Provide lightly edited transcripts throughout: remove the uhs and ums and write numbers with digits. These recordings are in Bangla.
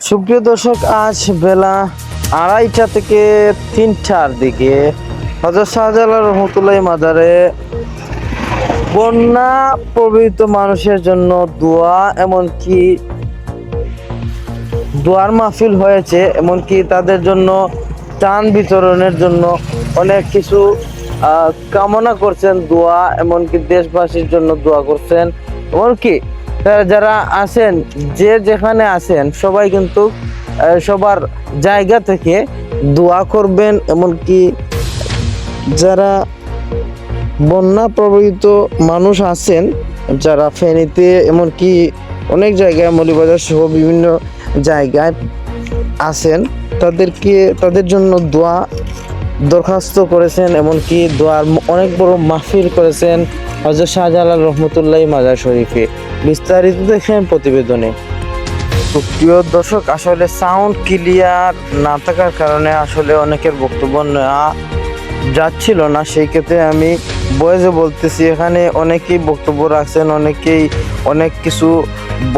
সুপ্রিয় দর্শক, আজ বেলা 2:30 থেকে 3টার দিকে হযরত শাহজালাল রহমতুল্লাহি মাজারে বন্যা প্রভাবিত মানুষের জন্য দোয়া, এমনকি দোয়ার মাহফিল হয়েছে। এমনকি তাদের জন্য ত্রাণ বিতরণের জন্য অনেক কিছু কামনা করছেন, দোয়া, এমনকি দেশবাসীর জন্য দোয়া করছেন। এমনকি যারা আছেন, যে যেখানে আছেন, সবাই কিন্তু সবার জায়গা থেকে দোয়া করবেন। এমনকি যারা বন্যা প্রভাবিত মানুষ আছেন, যারা ফেনীতে, এমনকি অনেক জায়গায় মৌলভীবাজার সহ বিভিন্ন জায়গায় আছেন, তাদের জন্য দোয়া দরখাস্ত করেছেন। এমনকি দোয়ার অনেক বড় মাহফিল করেছেন হযরত শাহজালাল রহমতুল্লাহি মাজার শরীফে। বিস্তারিত দেখেন প্রতিবেদনে। প্রিয় দর্শক, আসলে সাউন্ড ক্লিয়ার না থাকার কারণে আসলে অনেকের বক্তব্য নেওয়া যাচ্ছিল না, সেই ক্ষেত্রে আমি বয়েজে বলতেছি। এখানে অনেকেই বক্তব্য রাখছেন, অনেকেই অনেক কিছু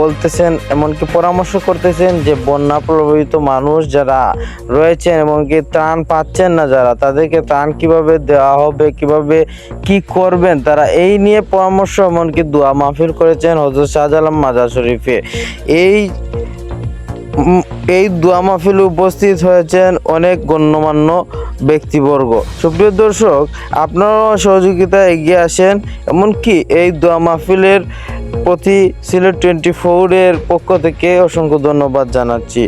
বলতেছেন, এমনকি পরামর্শ করতেছেন যে বন্যা প্রভাবিত মানুষ যারা রয়েছেন, এমনকি ত্রাণ পাচ্ছেন না যারা, তাদেরকে ত্রাণ কিভাবে দেওয়া হবে, কিভাবে কি করবেন তারা, এই নিয়ে পরামর্শ, এমনকি দোয়া মাহফিল করেছেন হযরত শাহজালাল মাজার শরীফে। এই দোয়া মাহফিলে উপস্থিত হয়েছেন অনেক গণ্যমান্য ব্যক্তিবর্গ। সুপ্রিয় দর্শক, আপনারাও সহযোগিতা এগিয়ে আসেন। এমনকি এই দোয়া মাহফিলের প্রতি সিলেট 24-এর পক্ষ থেকে অসংখ্য ধন্যবাদ জানাচ্ছি।